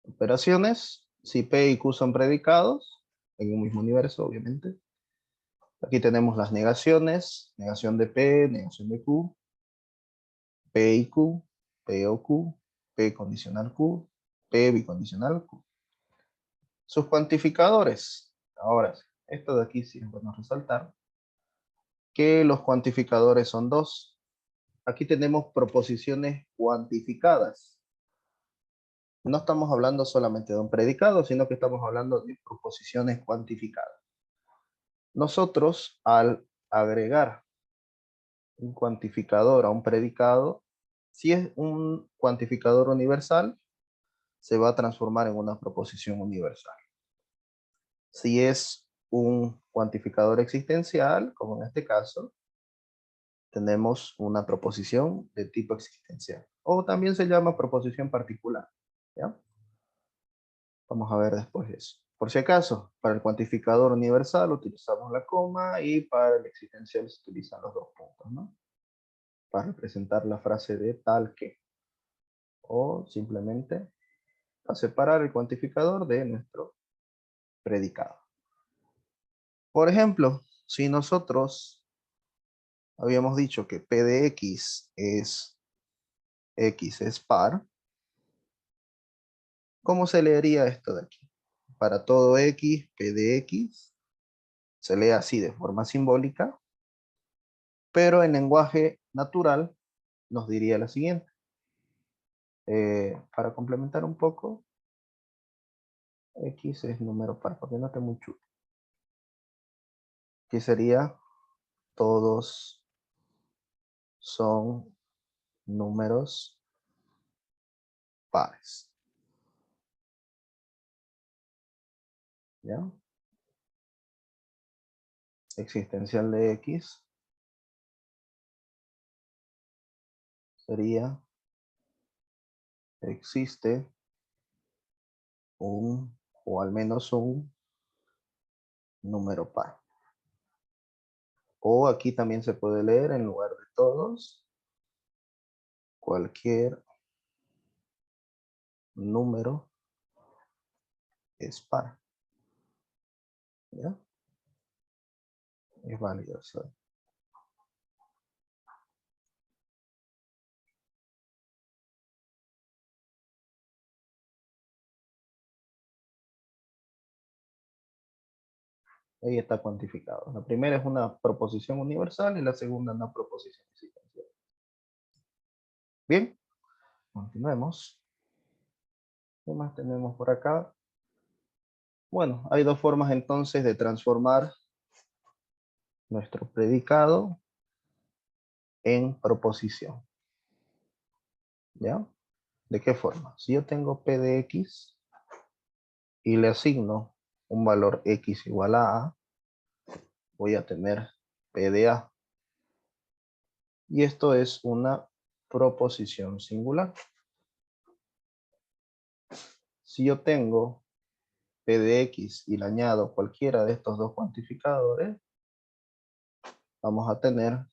Operaciones, si P y Q son predicados, en un mismo universo, obviamente. Aquí tenemos las negaciones, negación de P, negación de Q, P y Q, P o Q, P condicional Q, P bicondicional Q. Sus cuantificadores. Ahora, esto de aquí sí es bueno resaltar, que los cuantificadores son dos. Aquí tenemos proposiciones cuantificadas. No estamos hablando solamente de un predicado, sino que estamos hablando de proposiciones cuantificadas. Nosotros, al agregar un cuantificador a un predicado, Si es un cuantificador universal, se va a transformar en una proposición universal. Si es un cuantificador existencial, como en este caso, tenemos una proposición de tipo existencial. O también se llama proposición particular. ¿Ya? Vamos a ver después eso. Por si acaso, para el cuantificador universal utilizamos la coma y para el existencial se utilizan los dos puntos, ¿no? Para representar la frase de tal que. O simplemente a separar el cuantificador de nuestro predicado. Por ejemplo, si nosotros habíamos dicho que P de X es par, ¿cómo se leería esto de aquí? Para todo X, P de X se lee así de forma simbólica, pero en lenguaje natural nos diría la siguiente. Para complementar un poco, X es número par, porque no te mucho. Aquí sería todos son números pares. ¿Ya? Existencial de X sería existe un o al menos un número par. O aquí también se puede leer en lugar de todos cualquier número es par. ¿Ya? Es válido eso. Ahí está cuantificado. La primera es una proposición universal y la segunda una proposición existencial. Bien, continuemos. ¿Qué más tenemos por acá? Bueno, hay dos formas entonces de transformar nuestro predicado en proposición. ¿Ya? ¿De qué forma? Si yo tengo P de X y le asigno un valor X igual a A, voy a tener P de A. Y esto es una proposición singular. Si yo tengo P de X y le añado cualquiera de estos dos cuantificadores, vamos a tener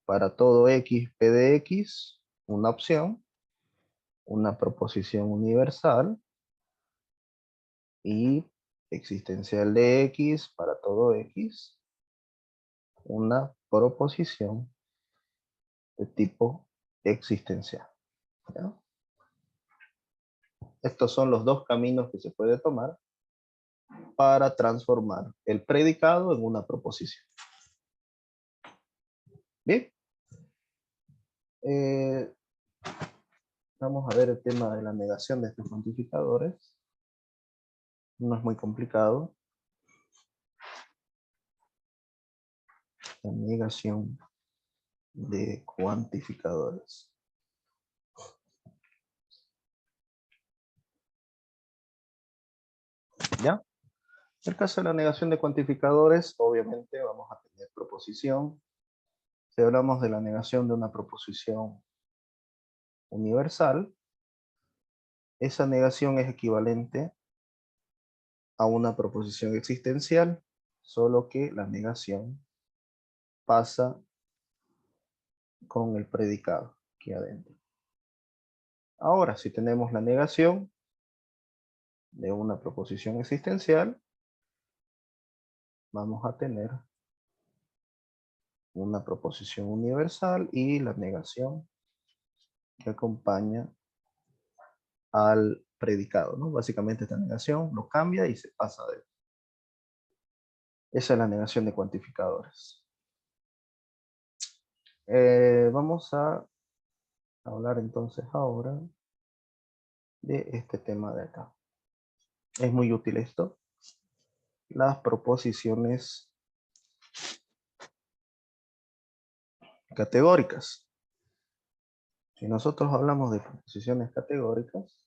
para todo X, P de X, una opción, una proposición universal y existencial de X para todo X, una proposición de tipo existencial. ¿Ya? Estos son los dos caminos que se puede tomar para transformar el predicado en una proposición. Bien. Vamos a ver el tema de la negación de estos cuantificadores. No es muy complicado. La negación de cuantificadores. ¿Ya? En el caso de la negación de cuantificadores, obviamente vamos a tener proposición. Si hablamos de la negación de una proposición universal, esa negación es equivalente a una proposición existencial, solo que la negación pasa con el predicado aquí adentro. Ahora, si tenemos la negación de una proposición existencial, vamos a tener una proposición universal y la negación que acompaña al predicado, ¿no? Básicamente esta negación lo cambia y se pasa de él. Esa es la negación de cuantificadores. Vamos a hablar entonces ahora de este tema de acá. Es muy útil esto. Las proposiciones categóricas. Si nosotros hablamos de proposiciones categóricas,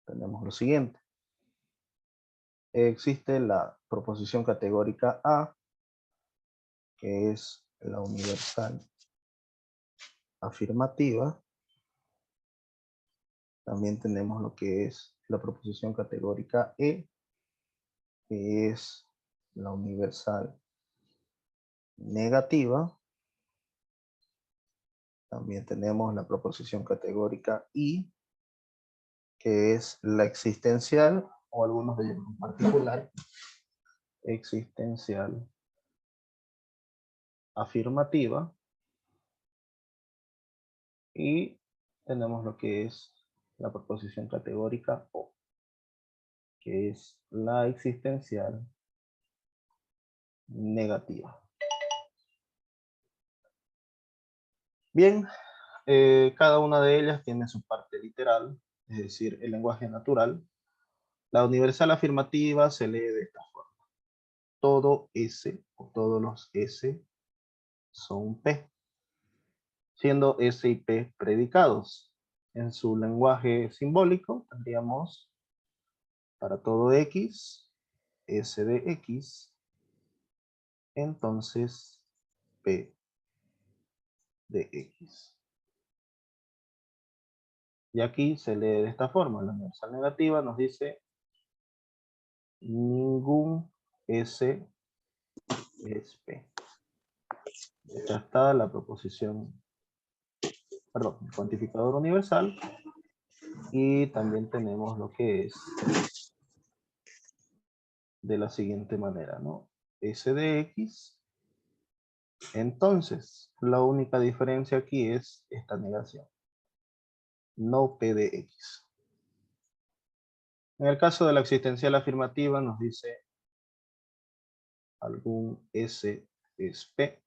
tenemos lo siguiente. Existe la proposición categórica A, que es la universal afirmativa. También tenemos lo que es la proposición categórica E, que es la universal negativa. También tenemos la proposición categórica I, que es la existencial, o algunos de ellos en particular, existencial afirmativa. Y tenemos lo que es la proposición categórica O, que es la existencial negativa. Bien, cada una de ellas tiene su parte literal, es decir, el lenguaje natural. La universal afirmativa se lee de esta forma. Todo S o todos los S son P, siendo S y P predicados. En su lenguaje simbólico tendríamos para todo X, S de X, entonces P de X. Y aquí se lee de esta forma. La universal negativa nos dice ningún S es P. Ya está la proposición, perdón, el cuantificador universal. Y también tenemos lo que es de la siguiente manera, ¿no? S de X. Entonces, la única diferencia aquí es esta negación. No P de X. En el caso de la existencial afirmativa nos dice algún S es P.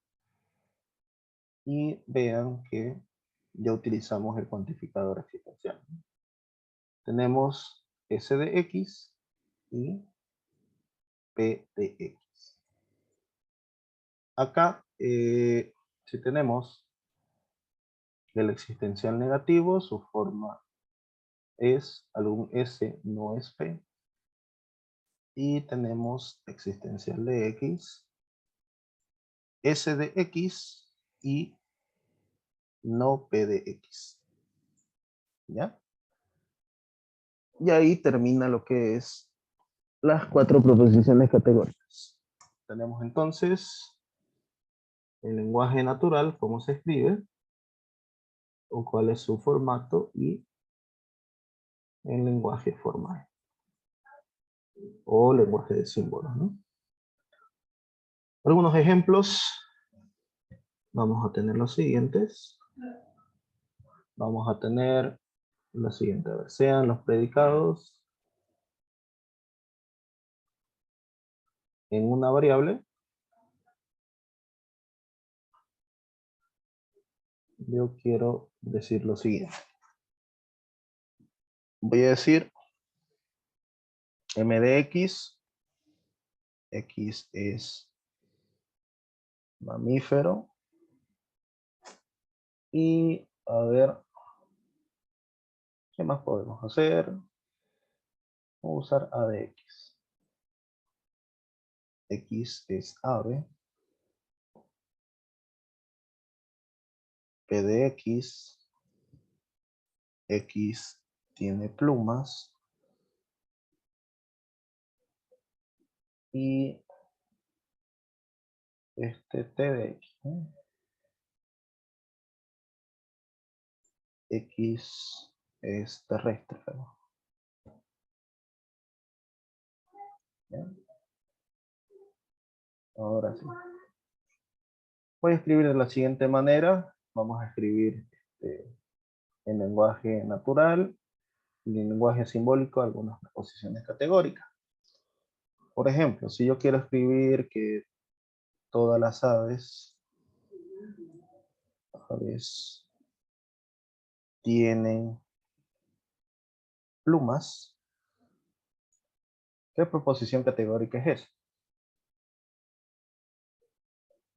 Y vean que ya utilizamos el cuantificador existencial. Tenemos S de X y P de X. Acá, si tenemos el existencial negativo, su forma es algún S no es P. Y tenemos existencial de X, S de X y no P de X. ¿Ya? Y ahí termina lo que es las 4 proposiciones categóricas. Tenemos entonces el lenguaje natural, cómo se escribe, o cuál es su formato, y el lenguaje formal, o lenguaje de símbolos, ¿no? Algunos ejemplos, vamos a tener los siguientes. Vamos a tener lo siguiente, a ver, sean los predicados en una variable. Yo quiero decir lo siguiente. Voy a decir m de x. X es mamífero. Y a ver, ¿qué más podemos hacer? Vamos a usar a de x. X es ave. P de x. X tiene plumas. Y T de x, ¿no? X es terrestre, ¿no? ¿Ya? Ahora sí. Voy a escribir de la siguiente manera. Vamos a escribir en lenguaje natural y en lenguaje simbólico algunas preposiciones categóricas. Por ejemplo, si yo quiero escribir que todas las aves tienen plumas, ¿qué proposición categórica es esa?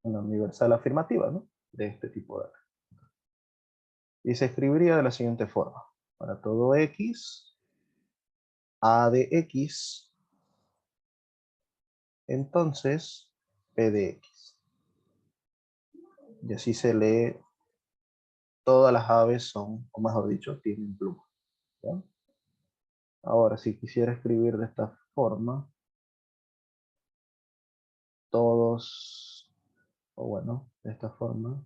Una universal afirmativa, ¿no? De este tipo de aves. Y se escribiría de la siguiente forma. Para todo x, a de x, entonces p de x. Y así se lee, todas las aves son, o mejor dicho, tienen pluma. ¿Ya? Ahora, si quisiera escribir de esta forma, todos, o bueno, de esta forma,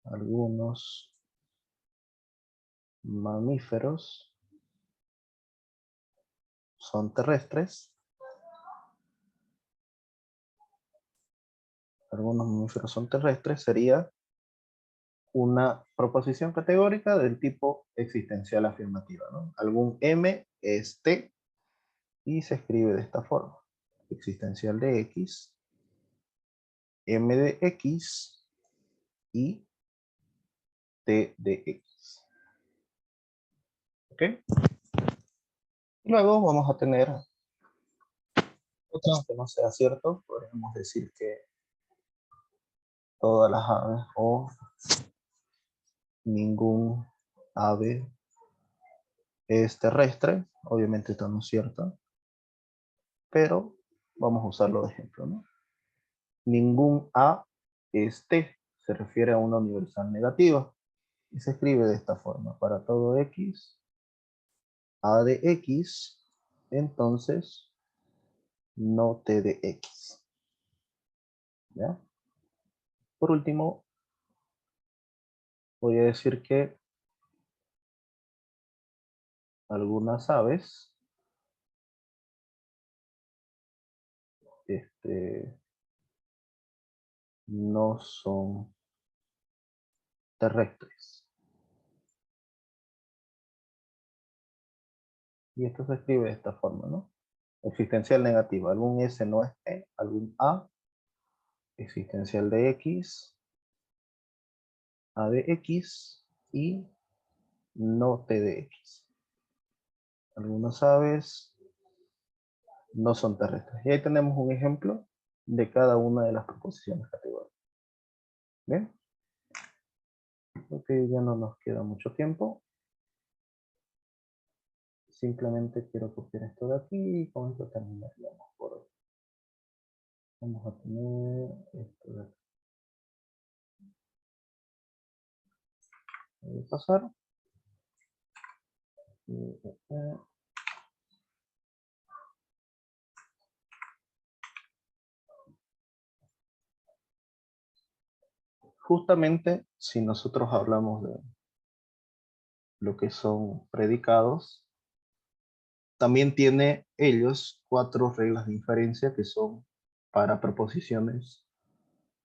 algunos mamíferos son terrestres. Algunos mamíferos son terrestres, sería una proposición categórica del tipo existencial afirmativa, ¿no? Algún M es T y se escribe de esta forma. Existencial de X, M de X y T de X. ¿Ok? Luego vamos a tener otra, aunque no sea cierto, podríamos decir que todas las aves o ningún ave es terrestre. Obviamente esto no es cierto, pero vamos a usarlo de ejemplo, ¿no? Ningún A es T, se refiere a una universal negativa y se escribe de esta forma. Para todo X, A de X, entonces no T de X. ¿Ya? Por último, voy a decir que algunas aves no son terrestres. Y esto se escribe de esta forma, ¿no? Existencial negativa. Algún S no es T, algún A. Existencial de X, A de X y no T de X. Algunas aves no son terrestres. Y ahí tenemos un ejemplo de cada una de las proposiciones categóricas. ¿Bien? Ok, ya no nos queda mucho tiempo. Simplemente quiero copiar esto de aquí y con esto terminaríamos por hoy. Vamos a tener esto de aquí. Voy a pasar. Justamente si nosotros hablamos de lo que son predicados, también tiene ellos 4 reglas de inferencia que son para proposiciones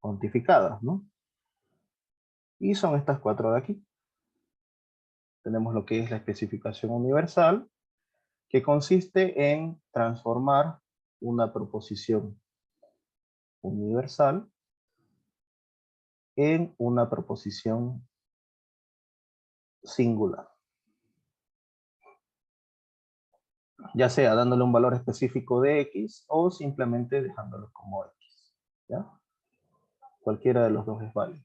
cuantificadas, ¿no? Y son estas 4 de aquí. Tenemos lo que es la especificación universal, que consiste en transformar una proposición universal en una proposición singular. Ya sea dándole un valor específico de X o simplemente dejándolo como X. ¿Ya? Cualquiera de los dos es válido.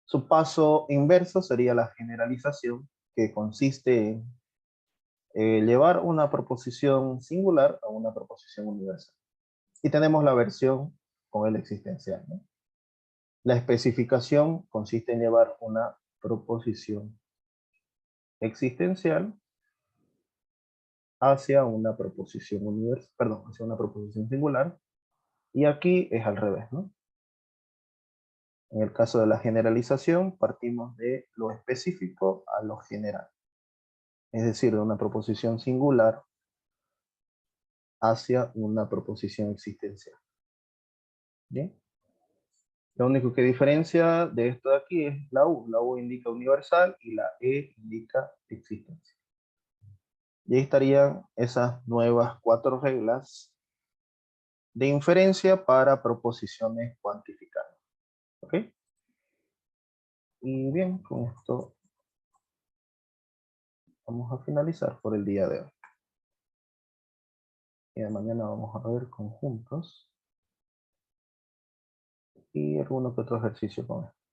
Su paso inverso sería la generalización, que consiste en llevar una proposición singular a una proposición universal. Y tenemos la versión con el existencial, ¿no? La especificación consiste en llevar una proposición existencial hacia una proposición universal, perdón, hacia una proposición singular, y aquí es al revés, ¿no? En el caso de la generalización, partimos de lo específico a lo general. Es decir, de una proposición singular hacia una proposición existencial. ¿Bien? Lo único que diferencia de esto de aquí es la U. La U indica universal y la E indica existencia. Y ahí estarían esas nuevas 4 reglas de inferencia para proposiciones cuantificadas. ¿Ok? Y bien, con esto vamos a finalizar por el día de hoy. Y de mañana vamos a ver conjuntos y alguno que otro ejercicio con esto.